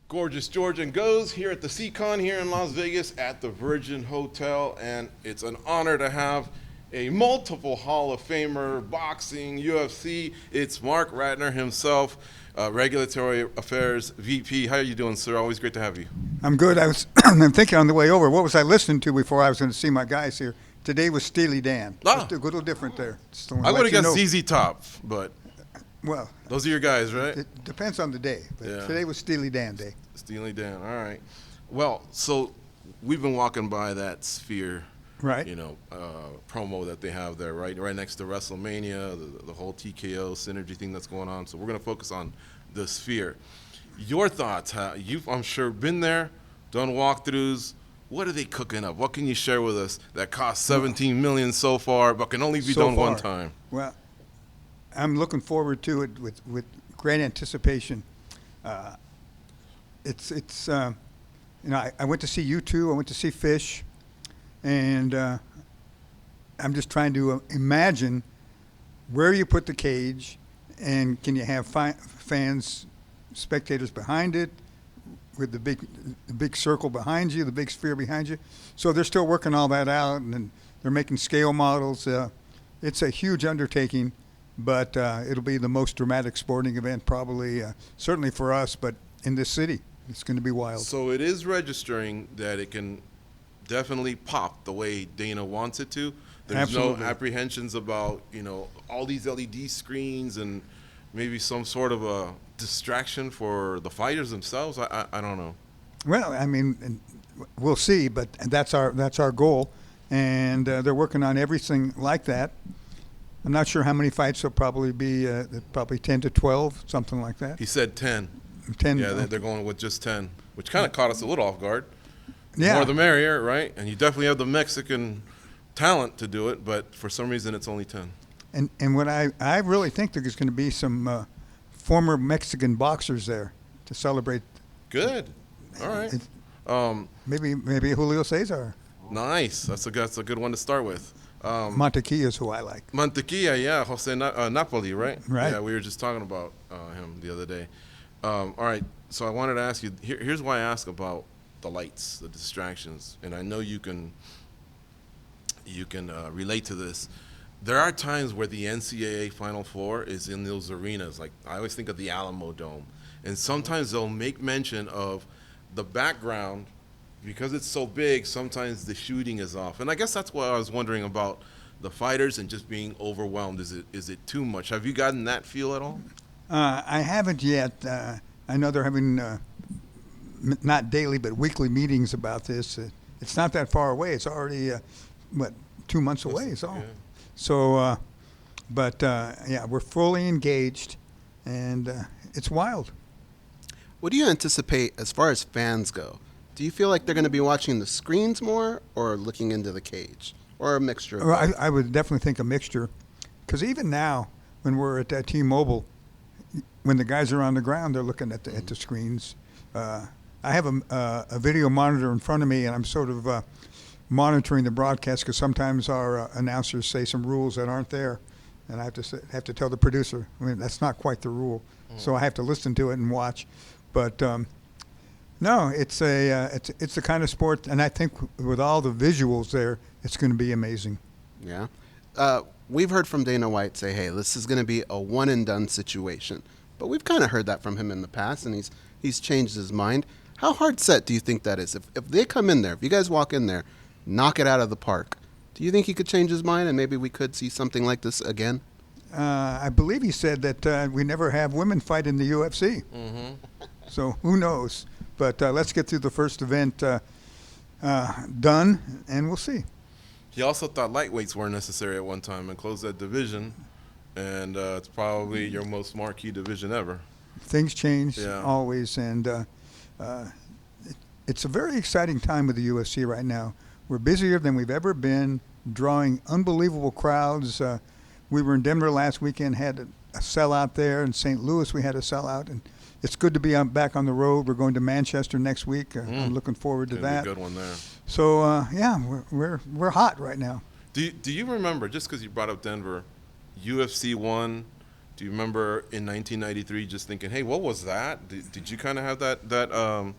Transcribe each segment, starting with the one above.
Gorgeous Georgian goes here at the SEICon here in Las Vegas at the Virgin Hotel, and it's an honor to have a multiple Hall of Famer, boxing, UFC. It's Marc Ratner himself, Regulatory Affairs VP. How are you doing, sir? Always great to have you. I'm good. I'm thinking on the way over, what was I listening to before I was going to see my guys here? Today was Steely Dan. Just a little different there. I would have got ZZ Top, but well, those are your guys, right? It depends on the day. But today was Steely Dan day. Steely Dan. All right. Well, so we've been walking by that Sphere, right? Promo that they have there, right next to WrestleMania, the whole TKO synergy thing that's going on. So we're going to focus on the Sphere. Your thoughts? You've, I'm sure, been there, done walkthroughs. What are they cooking up? What can you share with us that cost $17 million so far, but can only be done one time? Well, I'm looking forward to it with great anticipation. I went to see you two. I went to see Fish, and I'm just trying to imagine where you put the cage, and can you have fans, spectators behind it, with the big circle behind you, the big sphere behind you. So they're still working all that out, and they're making scale models. It's a huge undertaking, but it'll be the most dramatic sporting event probably, certainly for us, but in this city. It's going to be wild. So it is registering that it can definitely pop the way Dana wants it to. There's Absolutely. No apprehensions about, all these LED screens and maybe some sort of a distraction for the fighters themselves. I don't know. Well, I mean, we'll see, but that's our goal, and they're working on everything like that. I'm not sure how many fights there'll probably be. Probably 10 to 12, something like that. He said 10. 10. Yeah, they're going with just 10, which kind of caught us a little off guard. Yeah. More the merrier, right? And you definitely have the Mexican talent to do it, but for some reason it's only 10. And what I really think there's going to be some former Mexican boxers there to celebrate. Good. All right. Maybe Julio Cesar. Nice. That's a good one to start with. Mantequilla is who I like. Mantequilla, yeah. Jose Napoli, right? Right. Yeah, we were just talking about him the other day. All right. So I wanted to ask you, here's why I ask about the lights, the distractions. And I know you can relate to this. There are times where the NCAA Final Four is in those arenas. Like, I always think of the Alamo Dome. And sometimes they'll make mention of the background. Because it's so big, sometimes the shooting is off. And I guess that's why I was wondering about the fighters and just being overwhelmed. Is it too much? Have you gotten that feel at all? I haven't yet. I know they're having not daily but weekly meetings about this. It's not that far away. It's already 2 months away. So, yeah. So, we're fully engaged, and it's wild. What do you anticipate as far as fans go? Do you feel like they're going to be watching the screens more or looking into the cage, or a mixture of both? I would definitely think a mixture, because even now, when we're at that T-Mobile, when the guys are on the ground, they're looking at the screens. I have a video monitor in front of me, and I'm sort of monitoring the broadcast because sometimes our announcers say some rules that aren't there, and I have to tell the producer, that's not quite the rule. So I have to listen to it and watch, but. No, it's the kind of sport, and I think with all the visuals there, it's going to be amazing. Yeah. We've heard from Dana White say, hey, this is going to be a one-and-done situation. But we've kind of heard that from him in the past, and he's changed his mind. How hard set do you think that is? If they come in there, if you guys walk in there, knock it out of the park, do you think he could change his mind and maybe we could see something like this again? I believe he said that we never have women fight in the UFC. Mm-hmm. So who knows? But let's get through the first event done, and we'll see. He also thought lightweights weren't necessary at one time and closed that division, and it's probably your most marquee division ever. Things change always, and it's a very exciting time with the UFC right now. We're busier than we've ever been, drawing unbelievable crowds. We were in Denver last weekend, had a sellout there. In St. Louis, we had a sellout, and it's good to be back on the road. We're going to Manchester next week. I'm looking forward to that. Be a good one there. So we're hot right now. Do you remember, just because you brought up Denver, UFC 1, Do you remember in 1993 just thinking, hey, what was that? Did you kind of have that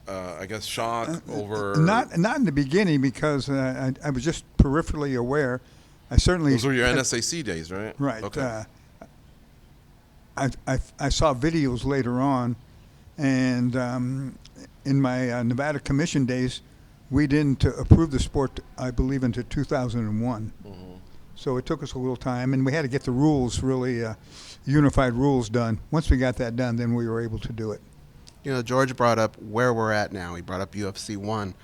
I guess, shock over? Not in the beginning, because I was just peripherally aware. I certainly. Those were your NSAC days, right? Right. Okay. I saw videos later on, and in my Nevada Commission days, we didn't approve the sport, I believe, until 2001. Mm-hmm. So it took us a little time, and we had to get the rules really unified rules done. Once we got that done, then we were able to do it. You know, George brought up where we're at now. He brought up UFC 1.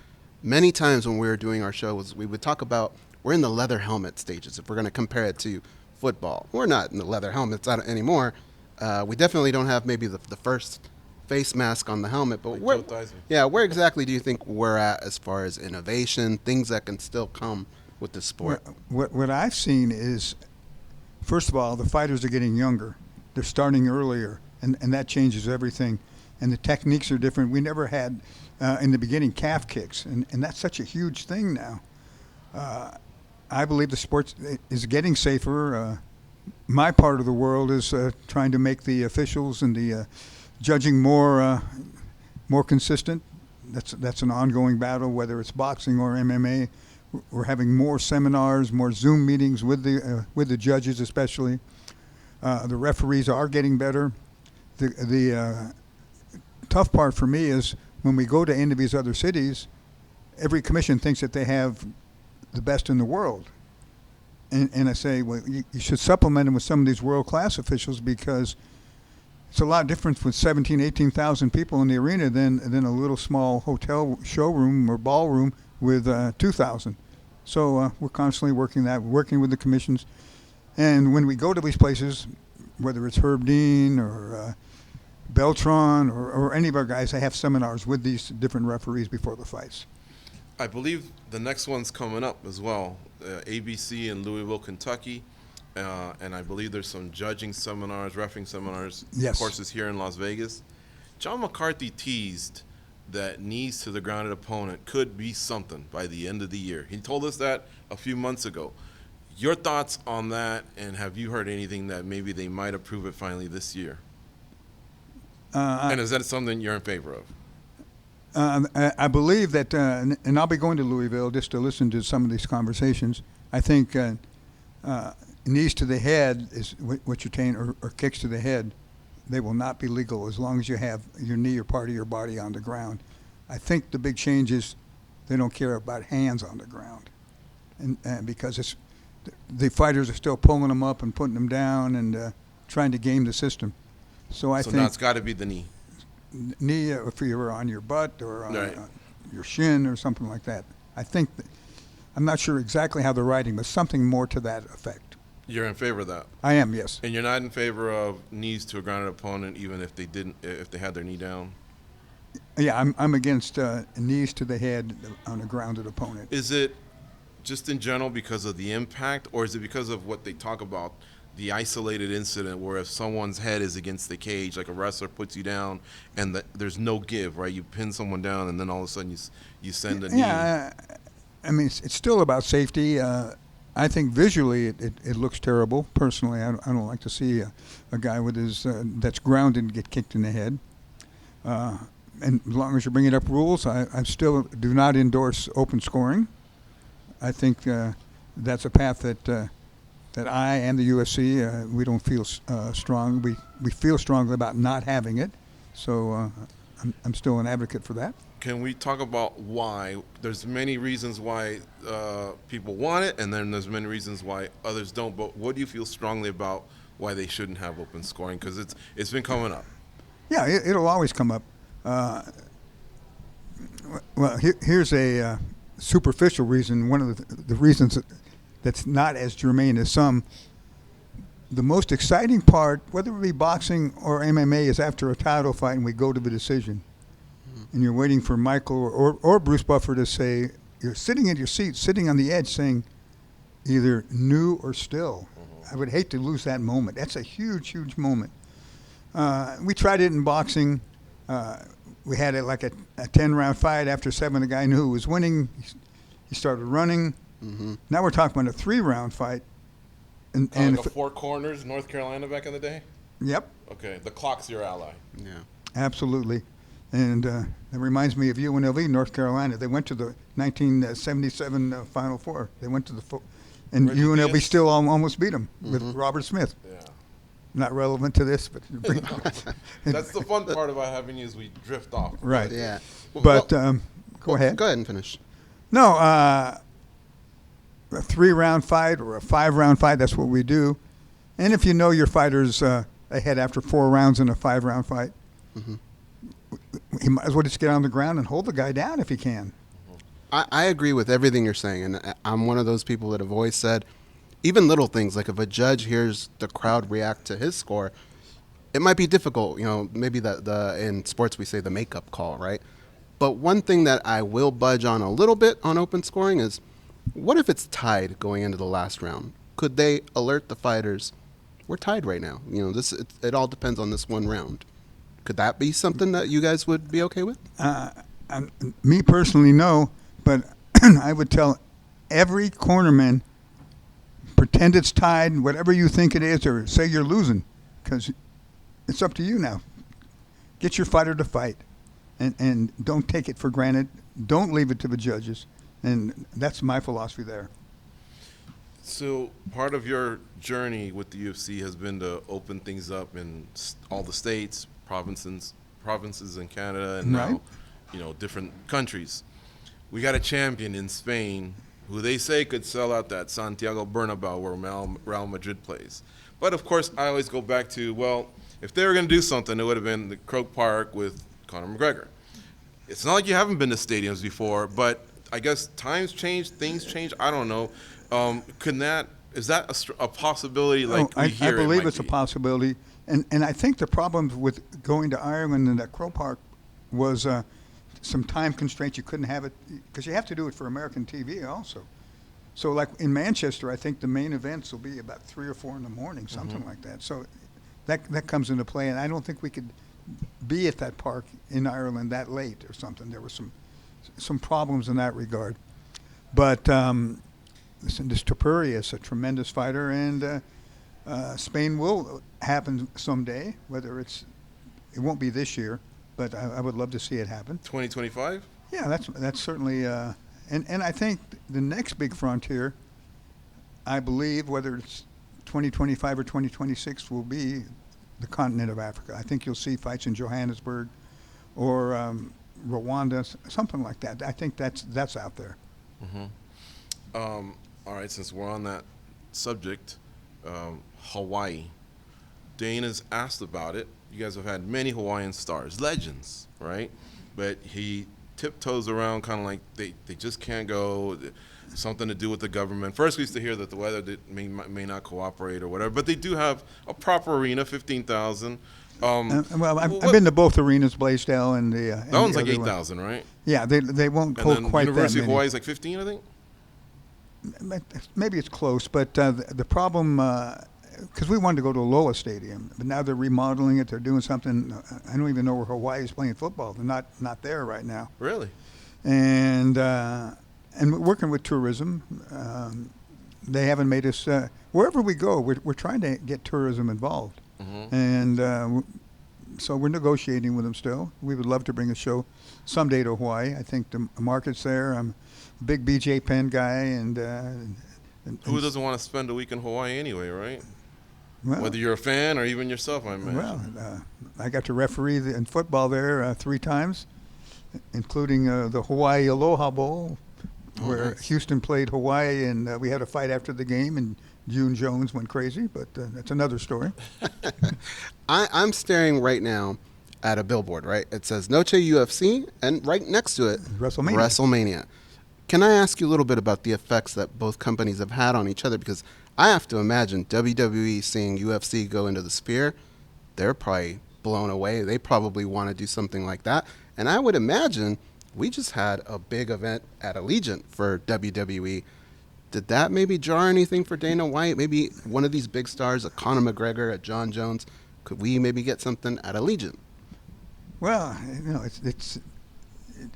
Many times when we were doing our shows, we would talk about we're in the leather helmet stages. If we're going to compare it to football, we're not in the leather helmets anymore. We definitely don't have maybe the first face mask on the helmet. But where exactly do you think we're at as far as innovation, things that can still come with the sport? What I've seen is, first of all, the fighters are getting younger. They're starting earlier, and that changes everything. And the techniques are different. We never had, in the beginning, calf kicks, and that's such a huge thing now. I believe the sport is getting safer. My part of the world is trying to make the officials and the judging more consistent. That's an ongoing battle, whether it's boxing or MMA. We're having more seminars, more Zoom meetings with the judges, especially. The referees are getting better. The tough part for me is when we go to any of these other cities, every commission thinks that they have the best in the world. And I say, well, you should supplement them with some of these world-class officials, because it's a lot different with 17,000, 18,000 people in the arena than a little small hotel showroom or ballroom with 2,000. So we're constantly working with the commissions. And when we go to these places, whether it's Herb Dean or Beltron or any of our guys, I have seminars with these different referees before the fights. I believe the next one's coming up as well, ABC in Louisville, Kentucky, and I believe there's some judging seminars, reffing seminars, yes, courses here in Las Vegas. John McCarthy teased that knees to the grounded opponent could be something by the end of the year. He told us that a few months ago. Your thoughts on that, and have you heard anything that maybe they might approve it finally this year? And is that something you're in favor of? I believe that, and I'll be going to Louisville just to listen to some of these conversations. I think knees to the head is what you're saying, or kicks to the head. They will not be legal as long as you have your knee or part of your body on the ground. I think the big change is they don't care about hands on the ground, and because the fighters are still pulling them up and putting them down and trying to game the system. So I think now it's got to be the knee. Knee, if you were on your butt or on right, your shin or something like that. I think I'm not sure exactly how they're writing, but something more to that effect. You're in favor of that? I am, yes. And you're not in favor of knees to a grounded opponent, even if they had their knee down? Yeah, I'm against knees to the head on a grounded opponent. Is it just in general because of the impact, or is it because of what they talk about, the isolated incident where if someone's head is against the cage, like a wrestler puts you down, and there's no give, right? You pin someone down, and then all of a sudden you send a knee. Yeah, I mean, it's still about safety. I think visually it looks terrible. Personally, I don't like to see a guy with his that's grounded get kicked in the head. And as long as you're bringing up rules, I still do not endorse open scoring. I think that's a path that I and the UFC, we don't feel strong. We feel strongly about not having it. So I'm still an advocate for that. Can we talk about why? There's many reasons why people want it, and then there's many reasons why others don't. But what do you feel strongly about why they shouldn't have open scoring? Because it's been coming up. Yeah, it'll always come up. Well, here's a superficial reason. One of the reasons that's not as germane as some. The most exciting part, whether it be boxing or MMA, is after a title fight and we go to the decision. And you're waiting for Michael or Bruce Buffer to say, you're sitting in your seat, sitting on the edge saying either new or still. I would hate to lose that moment. That's a huge, huge moment. We tried it in boxing. We had it like a 10-round fight. After 7, the guy knew who was winning. He started running. Mm-hmm. Now we're talking about a 3-round fight. And Like a Four Corners, North Carolina back in the day? yep, Okay, the clock's your ally. Yeah. absolutely. And that reminds me of UNLV, North Carolina. They went to the 1977 Final Four. They went to and Reggie UNLV Diaz? still almost beat them with Robert Smith. Yeah. Not relevant to this, but That's the fun part about having you is we drift off. right. Yeah. But go ahead. Go ahead and finish. No, a 3-round fight or a 5-round fight. That's what we do. And if you know your fighter's ahead after 4 rounds in a 5-round fight, he might as well just get on the ground and hold the guy down if he can. I agree with everything you're saying, and I'm one of those people that have always said, even little things like if a judge hears the crowd react to his score, it might be difficult. You know, maybe the in sports we say the makeup call, right? But one thing that I will budge on a little bit on open scoring is, what if it's tied going into the last round? Could they alert the fighters, we're tied right now? You know, it all depends on this one round. Could that be something that you guys would be okay with? Me personally, no, but I would tell every cornerman, pretend it's tied, whatever you think it is, or say you're losing, because it's up to you now. Get your fighter to fight, and don't take it for granted. Don't leave it to the judges, and that's my philosophy there. So part of your journey with the UFC has been to open things up in all the states, provinces in Canada, and now, Right. different countries. We got a champion in Spain who they say could sell out that Santiago Bernabeu where Real Madrid plays. But of course, I always go back to, well, if they were going to do something, it would have been the Croke Park with Conor McGregor. It's not like you haven't been to stadiums before, but I guess times change, things change. I don't know. Is that a possibility? Like I we hear believe it it's a be? possibility, and I think the problem with going to Ireland and at Croke Park was some time constraints. You couldn't have it because you have to do it for American TV also. So like in Manchester, I think the main events will be about 3 or 4 in the morning, something like that. So that comes into play, and I don't think we could be at that park in Ireland that late or something. There was some problems in that regard, but. This Topuria is a tremendous fighter, and Spain will happen someday. Whether it won't be this year, but I would love to see it happen. 2025? Yeah, that's certainly, and I think the next big frontier, I believe, whether it's 2025 or 2026, will be the continent of Africa. I think you'll see fights in Johannesburg or Rwanda, something like that. I think that's out there. All right, since we're on that subject, Hawaii. Dana's asked about it. You guys have had many Hawaiian stars, legends, right? But he tiptoes around kind of like they just can't go, something to do with the government. First, we used to hear that the weather may not cooperate or whatever, but they do have a proper arena, 15,000. Well, I've been to both arenas, Blaisdell and the. That one's like 8,000, right? Yeah, they won't And hold then quite University that of many. Hawaii is like 15, I think. Maybe it's close, but the problem, because we wanted to go to Aloha Stadium, but now they're remodeling it. They're doing something. I don't even know where Hawaii is playing football. They're not there right now. Really? And we're working with tourism. They haven't made us wherever we go. We're trying to get tourism involved, and so we're negotiating with them still. We would love to bring a show someday to Hawaii. I think the market's there. I'm a big BJ Penn guy, and Who doesn't want to spend a week in Hawaii anyway, right? well, Whether you're a fan or even yourself, I imagine. well, I got to referee in football there 3 times, including the Hawaii Aloha Bowl, where nice. Houston played Hawaii, and we had a fight after the game, and June Jones went crazy, but that's another story. I'm staring right now at a billboard, right? It says Noche UFC, and right next to it, WrestleMania. Can I ask you a little bit about the effects that both companies have had on each other? Because I have to imagine WWE seeing UFC go into the Sphere, they're probably blown away. They probably want to do something like that. And I would imagine we just had a big event at Allegiant for WWE. Did that maybe jar anything for Dana White? Maybe one of these big stars, a Conor McGregor, a John Jones, could we maybe get something at Allegiant? Well,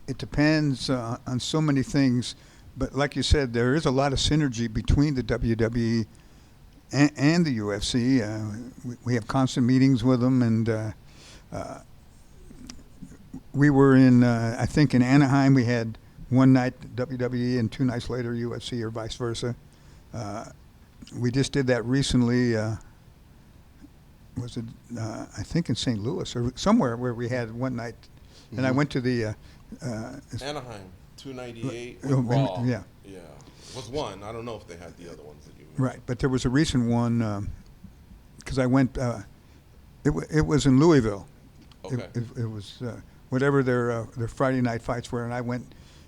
it depends on so many things, but like you said, there is a lot of synergy between the WWE and the UFC. We have constant meetings with them, and we were in, I think in Anaheim, we had one night WWE and 2 nights later UFC, or vice versa. We just did that recently. Was it, I think in St. Louis or somewhere where we had one night. And I went to the... Anaheim, 298 with Oh, Raw. yeah. Yeah. Was one. I don't know if they had the other ones that you mentioned. Right, but there was a recent one, because I went, it was in Louisville. Okay. It was whatever their Friday night fights were, and I went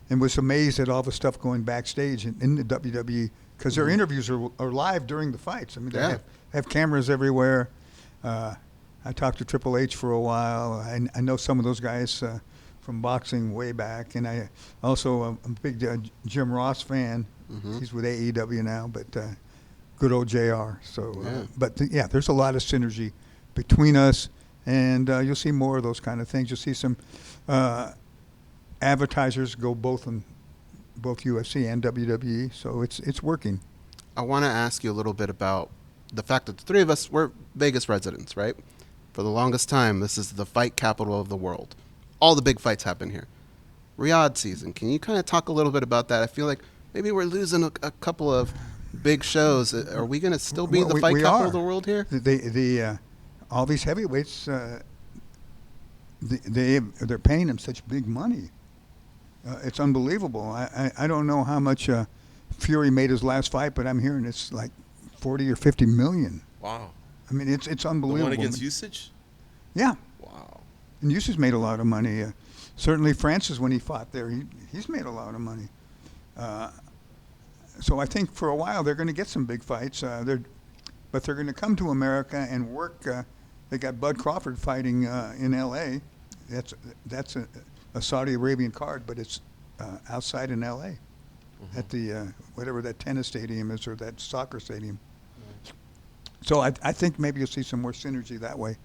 and was amazed at all the stuff going backstage in the WWE, because their interviews are live during the fights. I mean, they have cameras everywhere. I talked to Triple H for a while. I know some of those guys from boxing way back, and I also am a big Jim Ross fan. He's with AEW now, but good old JR. So, yeah, there's a lot of synergy between us, and you'll see more of those kind of things. You'll see some advertisers go both UFC and WWE, so it's working. I want to ask you a little bit about the fact that the three of us, we're Vegas residents, right? For the longest time, this is the fight capital of the world. All the big fights happen here. Riyadh season, can you kind of talk a little bit about that? I feel like maybe we're losing a couple of big shows. Are we going to still be the fight capital of the world here? All these heavyweights, they're paying them such big money. It's unbelievable. I don't know how much Fury made his last fight, but I'm hearing it's like 40 or 50 million. Wow. I mean, it's unbelievable. The one against Usage? Yeah. Wow. And Usage made a lot of money. Certainly Francis, when he fought there, he's made a lot of money. So I think for a while they're going to get some big fights. But they're going to come to America and work. They got Bud Crawford fighting in L.A. That's a Saudi Arabian card, but it's outside in L.A. At the whatever that tennis stadium is, or that soccer stadium. So I think maybe you'll see some more synergy that way.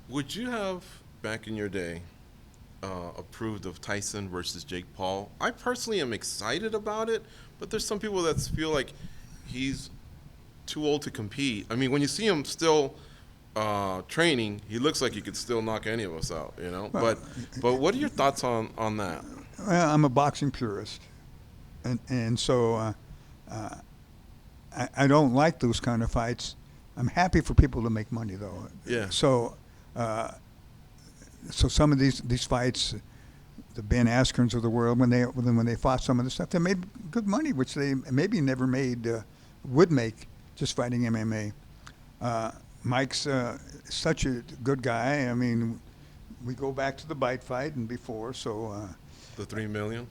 Would you have, back in your day, approved of Tyson versus Jake Paul? I personally am excited about it, but there's some people that feel like he's too old to compete. I mean, when you see him still training, he looks like he could still knock any of us out, you know? Well, but what are your thoughts on that? Well, I'm a boxing purist. And so I don't like those kind of fights. I'm happy for people to make money, though. Yeah. So some of these fights, the Ben Askrens of the world, when they fought some of the stuff, they made good money, which they maybe never would make just fighting MMA. Mike's such a good guy. I mean, we go back to the bite fight and before, so. The $3 million?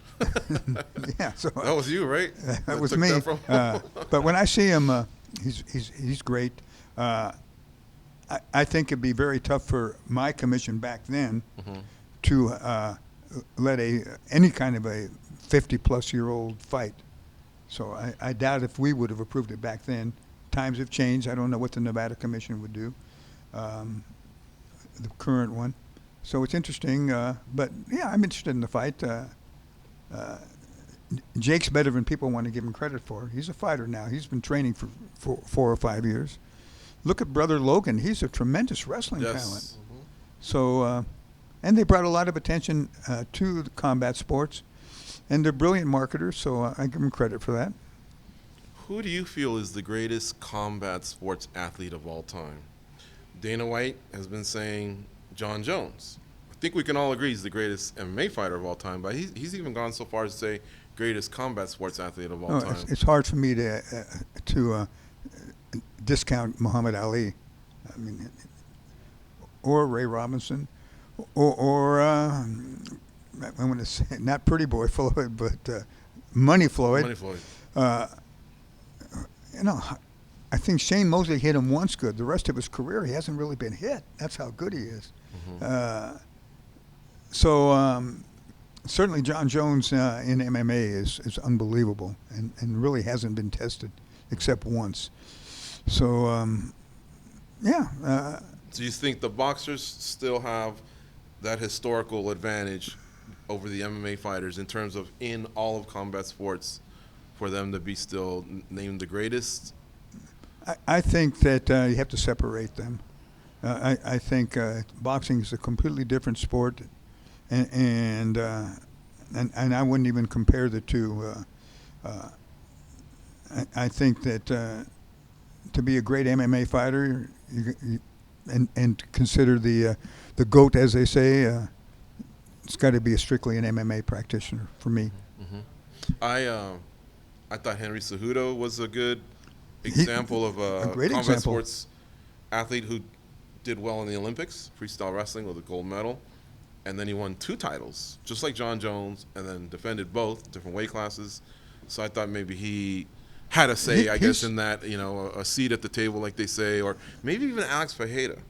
Yeah. So that was you, right? That was me. But when I see him, he's great. I think it'd be very tough for my commission back then to let any kind of a 50-plus-year-old fight. So I doubt if we would have approved it back then. Times have changed. I don't know what the Nevada Commission would do, the current one. So it's interesting, but yeah, I'm interested in the fight. Jake's better than people want to give him credit for. He's a fighter now. He's been training for 4 or 5 years. Look at brother Logan. He's a tremendous wrestling talent. So, and they brought a lot of attention to the combat sports, and they're brilliant marketers, so I give them credit for that. Who do you feel is the greatest combat sports athlete of all time? Dana White has been saying John Jones. I think we can all agree he's the greatest MMA fighter of all time, but he's even gone so far as to say greatest combat sports athlete of all time. It's hard for me to discount Muhammad Ali, I mean, or Ray Robinson, or I want to say not Pretty Boy Floyd, but Money Floyd. Money Floyd. I think Shane Mosley hit him once good. The rest of his career, he hasn't really been hit. That's how good he is. Certainly John Jones in MMA is unbelievable and really hasn't been tested except once. So, Do you think the boxers still have that historical advantage over the MMA fighters in terms of in all of combat sports for them to be still named the greatest? I think that you have to separate them. I think boxing is a completely different sport, and I wouldn't even compare the two. I think that to be a great MMA fighter, and consider the GOAT, as they say, it's got to be strictly an MMA practitioner for me. I thought Henry Cejudo was a good example of a great combat example. sports athlete who did well in the Olympics, freestyle wrestling with a gold medal, and then he won 2 titles, just like John Jones, and then defended both different weight classes. So I thought maybe he had a say, I guess, in that, a seat at the table, like they say, or maybe even Alex Fajeda.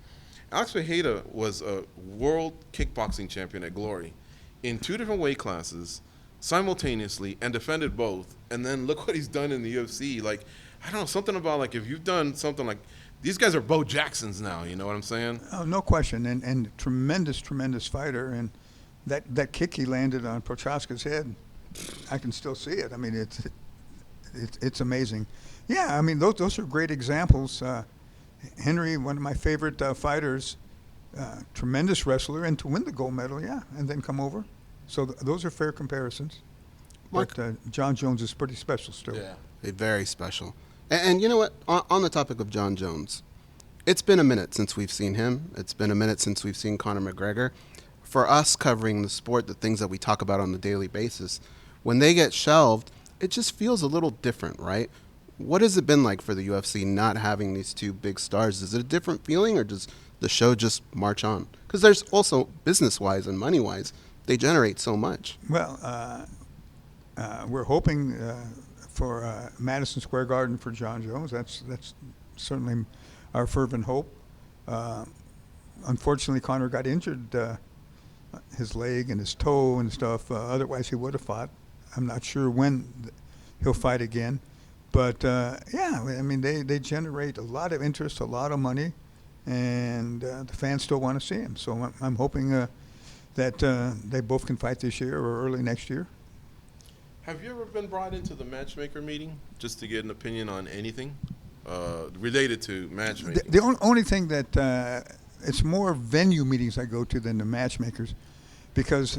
Alex Fajeda was a world kickboxing champion at Glory in 2 different weight classes simultaneously and defended both. And then look what he's done in the UFC. Like, I don't know, something about, like, if you've done something like, these guys are Bo Jacksons now, you know what I'm saying? Oh, no question, and tremendous fighter, and that kick he landed on Prochaska's head, I can still see it. I mean, it's amazing. Yeah, I mean, those are great examples. Henry, one of my favorite fighters, tremendous wrestler, and to win the gold medal, yeah, and then come over. So those are fair comparisons. Mark, But John Jones is pretty special still. Yeah. very special. And you know what? On the topic of John Jones, it's been a minute since we've seen him. It's been a minute since we've seen Conor McGregor. For us covering the sport, the things that we talk about on the daily basis, when they get shelved, it just feels a little different, right? What has it been like for the UFC not having these 2 big stars? Is it a different feeling, or does the show just march on? Because there's also business-wise and money-wise, they generate so much. Well, we're hoping for Madison Square Garden for John Jones. That's certainly our fervent hope. Unfortunately, Conor got injured, his leg and his toe and stuff. Otherwise, he would have fought. I'm not sure when he'll fight again. But, yeah, I mean, they generate a lot of interest, a lot of money, and the fans still want to see him. So I'm hoping that they both can fight this year or early next year. Have you ever been brought into the matchmaker meeting just to get an opinion on anything related to matchmaking? The only thing that it's more venue meetings I go to than the matchmakers, because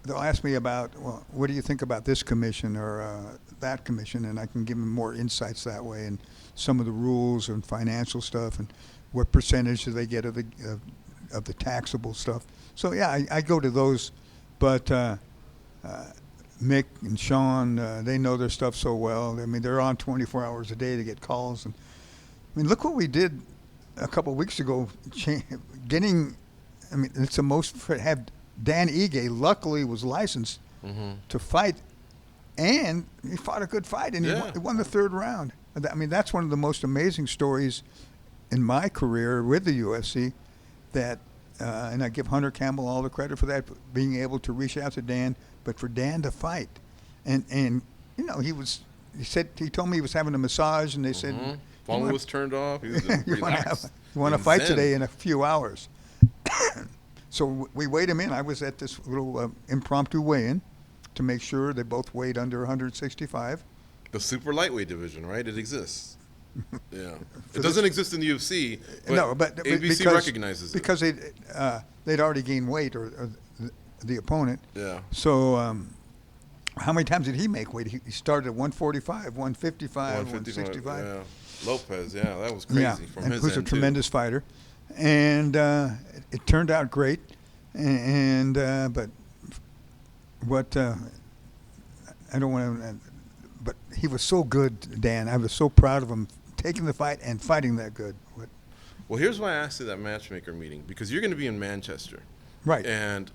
they'll ask me about, well, what do you think about this commission or that commission, and I can give them more insights that way, and some of the rules and financial stuff, and what percentage do they get of the taxable stuff. So yeah, I go to those, but Mick and Sean, they know their stuff so well. I mean, they're on 24 hours a day to get calls, and I mean, look what we did a couple of weeks ago, getting. I mean, it's the most have. Dan Ige luckily was licensed to fight, and he fought a good fight, and he won the 3rd round. I mean, that's one of the most amazing stories in my career with the UFC. That, and I give Hunter Campbell all the credit for that, being able to reach out to Dan, but for Dan to fight, and you know, he told me he was having a massage, and they said phone was turned off. He was you want to fight today in a few hours. So we weighed him in. I was at this little impromptu weigh-in to make sure they both weighed under 165. The super lightweight division, right? It exists. Yeah. It doesn't exist in the UFC, but, no, but ABC recognizes it. Because they'd already gained weight, or the opponent. Yeah. So how many times did he make weight? He started at 145, 155, 165. Yeah. Lopez, yeah, that was crazy from his who's end, a tremendous fighter. And it turned out great, and but what I don't want to, but he was so good, Dan. I was so proud of him taking the fight and fighting that good. Well, here's why I asked you that matchmaker meeting, because you're going to be in Manchester, right? And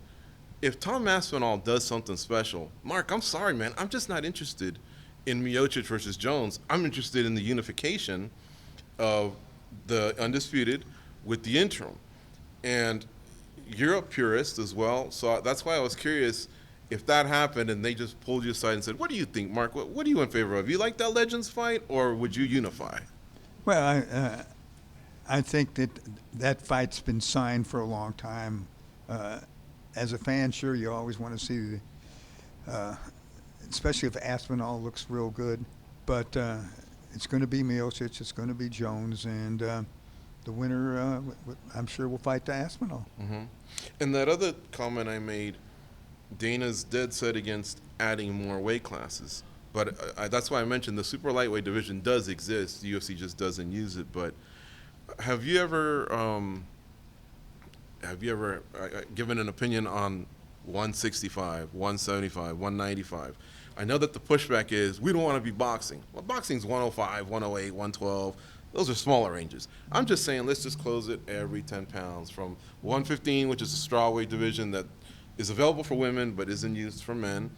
if Tom Aspinall does something special, Mark, I'm sorry, man, I'm just not interested in Miocic versus Jones. I'm interested in the unification of the undisputed with the interim. And you're a purist as well, so that's why I was curious if that happened and they just pulled you aside and said, what do you think, Mark? What are you in favor of? You like that Legends fight, or would you unify? Well, I think that fight's been signed for a long time. As a fan, sure, you always want to see especially if Aspinall looks real good. But it's going to be Miocic, it's going to be Jones, and the winner, I'm sure, will fight to Aspinall. Mm-hmm. And that other comment I made, Dana's dead set against adding more weight classes. But that's why I mentioned the super lightweight division does exist. The UFC just doesn't use it. But have you ever given an opinion on 165, 175, 195? I know that the pushback is we don't want to be boxing. Well, boxing's 105, 108, 112. Those are smaller ranges. I'm just saying let's just close it every 10 pounds from 115, which is a strawweight division that is available for women but isn't used for men,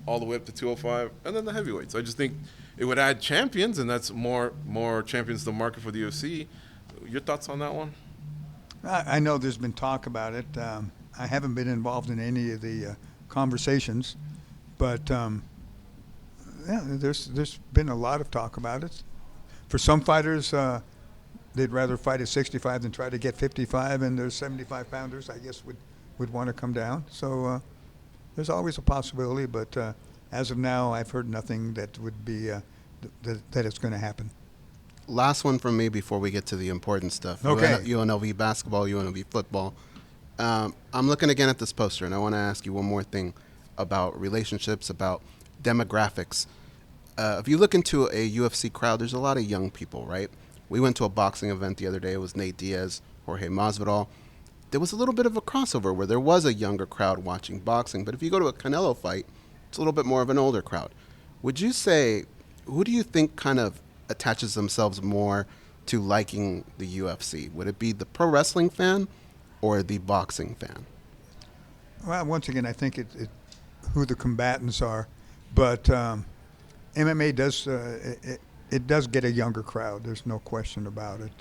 all the way up to 205, and then the heavyweights. I just think it would add champions, and that's more champions to market for the UFC. Your thoughts on that one? I know there's been talk about it. I haven't been involved in any of the conversations, but yeah, there's been a lot of talk about it. For some fighters, they'd rather fight at 65 than try to get 55, and there's 75 pounders, I guess, would want to come down. So there's always a possibility, but as of now, I've heard nothing that would be that it's going to happen. Last one from me before we get to the important stuff. Okay. UNLV basketball, UNLV football. I'm looking again at this poster, and I want to ask you one more thing about relationships, about demographics. If you look into a UFC crowd, there's a lot of young people, right? We went to a boxing event the other day. It was Nate Diaz, Jorge Masvidal. There was a little bit of a crossover where there was a younger crowd watching boxing. But if you go to a Canelo fight, it's a little bit more of an older crowd. Would you say, who do you think kind of attaches themselves more to liking the UFC? Would it be the pro wrestling fan or the boxing fan? Well, once again, I think it who the combatants are, but MMA does it does get a younger crowd. There's no question about it.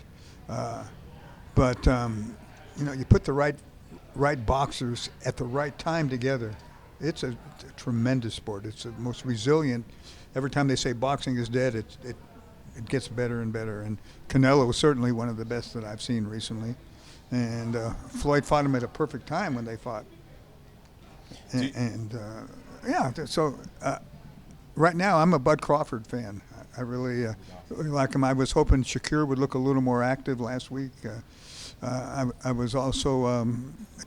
But you put the right boxers at the right time together. It's a tremendous sport. It's the most resilient. Every time they say boxing is dead, it gets better and better. And Canelo was certainly one of the best that I've seen recently. And Floyd fought him at a perfect time when they fought. So right now I'm a Bud Crawford fan. I really like him. I was hoping Shakur would look a little more active last week. I was also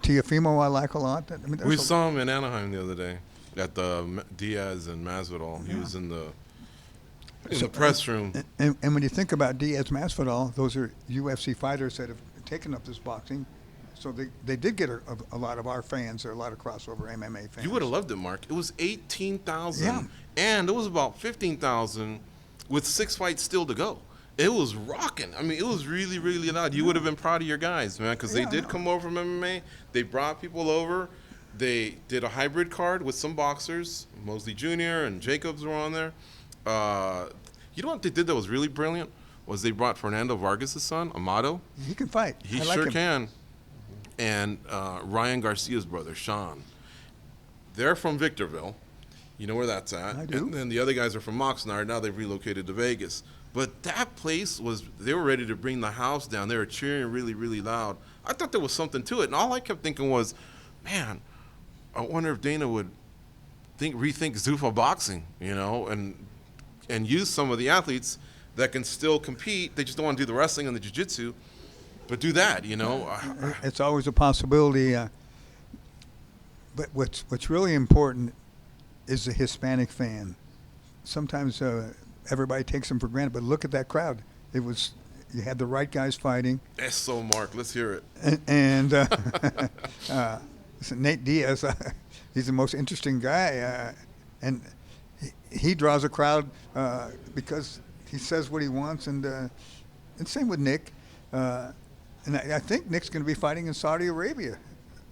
Teofimo I like a lot. We saw him in Anaheim the other day at the Diaz and Masvidal. He was in the press room. And when you think about Diaz Masvidal, those are UFC fighters that have taken up this boxing. So they did get a lot of our fans, or a lot of crossover MMA fans. You would have loved it, Mark. It was 18,000, yeah. And it was about 15,000 with 6 fights still to go. It was rocking. I mean, it was really, really loud. You would have been proud of your guys, man, because they did come over from MMA. They brought people over. They did a hybrid card with some boxers. Mosley Jr. and Jacobs were on there. You know what they did that was really brilliant? Was they brought Fernando Vargas' son, Amado. He can fight. He I like sure him. can. And Ryan Garcia's brother, Sean. They're from Victorville. You know where that's at. I do. And then the other guys are from Oxnard. Now they've relocated to Vegas. But that place they were ready to bring the house down. They were cheering really, really loud. I thought there was something to it. And all I kept thinking was, man, I wonder if Dana would rethink Zuffa boxing, and use some of the athletes that can still compete. They just don't want to do the wrestling and the jiu-jitsu, but do that, It's always a possibility. But what's really important is the Hispanic fan. Sometimes everybody takes them for granted, but look at that crowd. You had the right guys fighting. That's so, Mark. Let's hear it. And Nate Diaz, he's the most interesting guy, and he draws a crowd because he says what he wants, and same with Nick. And I think Nick's going to be fighting in Saudi Arabia.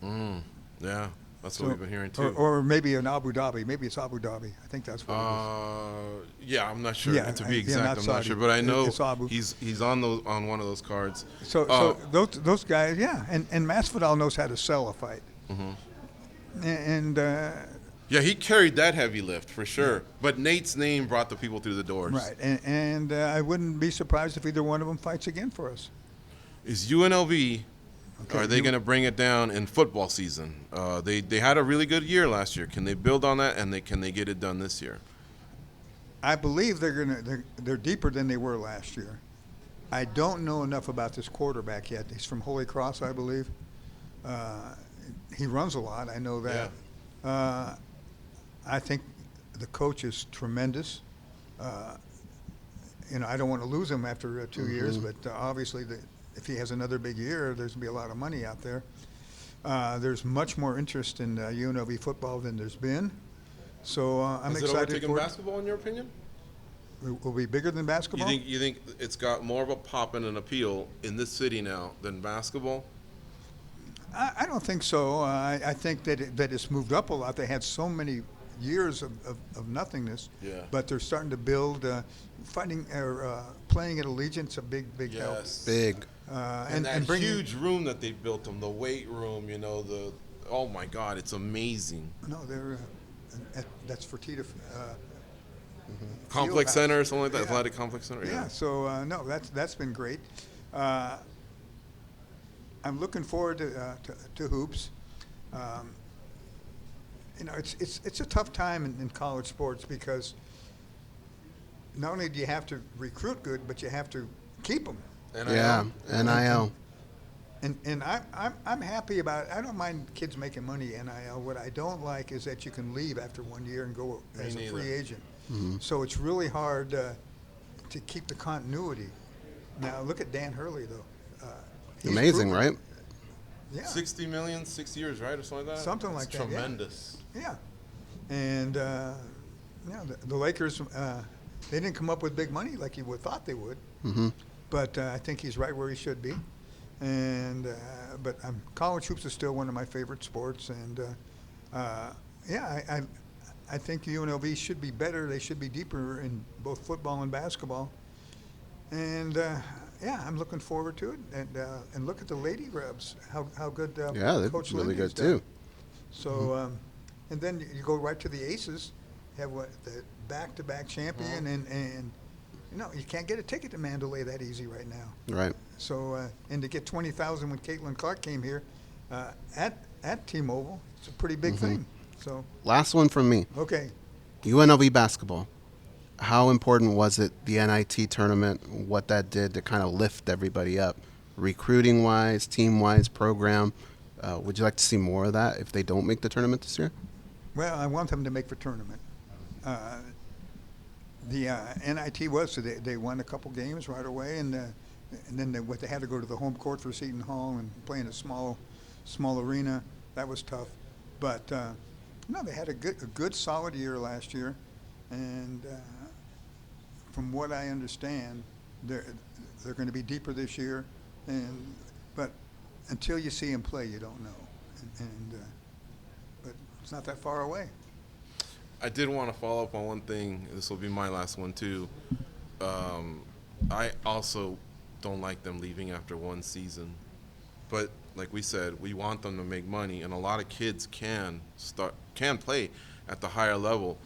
Yeah, that's what we've been hearing too. Or maybe in Abu Dhabi. Maybe it's Abu Dhabi. I think that's what it is. Yeah, I'm not sure. Yeah, to be exact, not I'm not Saudi. sure. But I know It's Abu. he's on one of those cards. So those guys, yeah. And Masvidal knows how to sell a fight. Mm-hmm. And yeah, he carried that heavy lift for sure. Yeah. But Nate's name brought the people through the doors. Right. And I wouldn't be surprised if either one of them fights again for us. Is UNLV, are they going to bring it down in football season? They had a really good year last year. Can they build on that, and can they get it done this year? I believe they're deeper than they were last year. I don't know enough about this quarterback yet. He's from Holy Cross, I believe. He runs a lot. I know that. Yeah. I think the coach is tremendous. I don't want to lose him after 2 years, but obviously, if he has another big year, there's going to be a lot of money out there. There's much more interest in UNLV football than there's been. So I'm Has it excited overtaken for basketball, in your opinion? it. Will be bigger than basketball? You think it's got more of a pop and an appeal in this city now than basketball? I don't think so. I think that it's moved up a lot. They had so many years of nothingness, Yeah. but they're starting to build. Playing at Allegiant's a big help. Yes. Big. And that bringing, huge room that they built them, the weight room, oh my God, it's amazing. No, they're that's Fertitta. Complex Fieldhouse. Center or something like that, Yeah. Athletic Complex Center. Yeah. So no, that's been great. I'm looking forward to hoops. It's a tough time in college sports because not only do you have to recruit good, but you have to keep them. Yeah, NIL. And I'm happy about it. I don't mind kids making money NIL. What I don't like is that you can leave after 1 year and go as a free agent. So it's really hard to keep the continuity. Now look at Dan Hurley though. He's Amazing, proven- right? Yeah. 60 million, 6 years, right, or something like that. Something like It's that, yeah. Tremendous. Yeah. And the Lakers, they didn't come up with big money like you would thought they would. Mm-hmm. But I think he's right where he should be. And but college hoops is still one of my favorite sports. And I think UNLV should be better. They should be deeper in both football and basketball. And I'm looking forward to it. And look at the Lady Rebs, how good They're Coach really Lindy's good done. too. So and then you go right to the Aces, have the back-to-back champion, and you can't get a ticket to Mandalay that easy right now. Right. So and to get 20,000 when Caitlin Clark came here at T-Mobile, it's a pretty big thing. So Last one from me. okay, UNLV basketball. How important was it, the NIT tournament, what that did to kind of lift everybody up, recruiting-wise, team-wise, program? Would you like to see more of that if they don't make the tournament this year? well, I want them to make the tournament. The NIT was so they won a couple games right away, and then they had to go to the home court for Seton Hall and play in a small arena. That was tough, but they had a good solid year last year, and from what I understand, they're going to be deeper this year, but until you see them play, you don't know, but it's not that far away. I did want to follow up on one thing. This will be my last one too. I also don't like them leaving after one season, but like we said, we want them to make money, and a lot of kids can play at the higher level.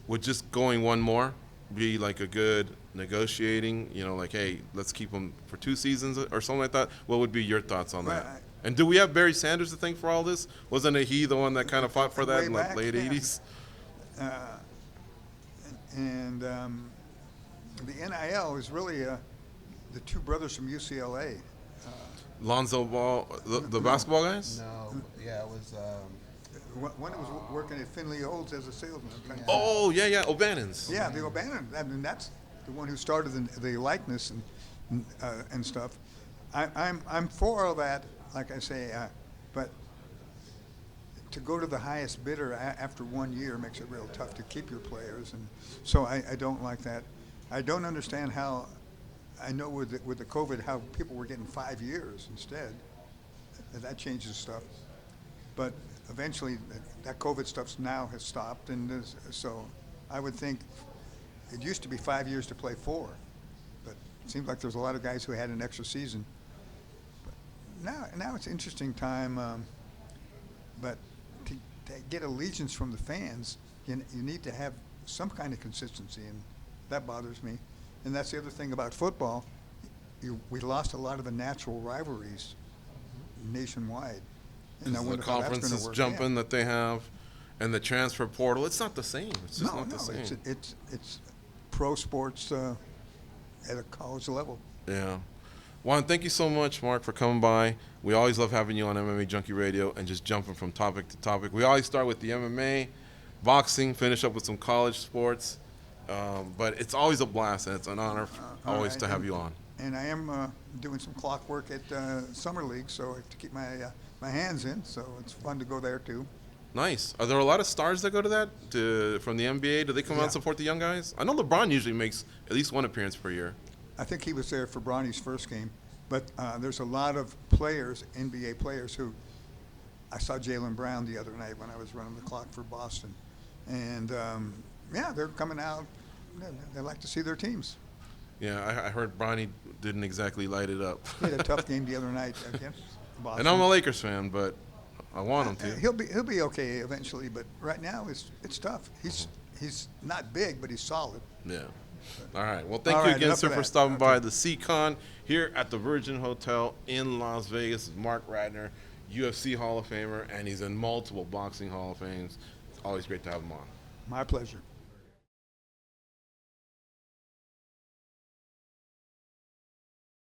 Would just going one more be like a good negotiating? Like, hey, let's keep them for 2 seasons or something like that. What would be your thoughts on that? Right. And do we have Barry Sanders to thank for all this? Wasn't he the one that kind of fought for that Way in the back, late yeah. 80s? And the NIL is really the two brothers from UCLA. Lonzo Ball, the basketball guys? No, yeah, it was. One was working at Finley Olds as a salesman. Oh, yeah, O'Bannon's. Yeah, the O'Bannon. I mean, that's the one who started the likeness and stuff. I'm for all that, like I say, but to go to the highest bidder after 1 year makes it real tough to keep your players, and so I don't like that. I don't understand how. I know with the COVID how people were getting 5 years instead. That changes stuff, but eventually that COVID stuff now has stopped, and so I would think it used to be 5 years to play 4, but it seems like there's a lot of guys who had an extra season. But now it's an interesting time, but to get allegiance from the fans, you need to have some kind of consistency, and that bothers me. And that's the other thing about football. We lost a lot of the natural rivalries nationwide. And I The wonder how that's conferences going to work. jumping that they have, and the transfer portal. It's not the same. It's just not the same. It's pro sports at a college level. Yeah. Juan, thank you so much, Mark, for coming by. We always love having you on MMA Junkie Radio and just jumping from topic to topic. We always start with the MMA, boxing, finish up with some college sports. But it's always a blast, and it's an honor always right. to have you on. And I am doing some clock work at Summer League, so I have to keep my hands in, so it's fun to go there too. Nice. Are there a lot of stars that go to that from the NBA? Do they come out and support the young guys? I know LeBron usually makes at least one appearance per year. I think he was there for Bronny's first game, but there's a lot of players, NBA players, who I saw Jaylen Brown the other night when I was running the clock for Boston, and they're coming out. They like to see their teams. Yeah, I heard Bronny didn't exactly light it up. He had a tough game the other night against Boston. And I'm a Lakers fan, but I want him to. He'll be okay eventually, but right now it's tough. He's not big, but he's solid. Yeah. All right. Well, thank you again, sir, for stopping by the SEICon here at the Virgin Hotel in Las Vegas. This is Marc Ratner, UFC Hall of Famer, and he's in multiple boxing Hall of Fames. It's always great to have him on. My pleasure.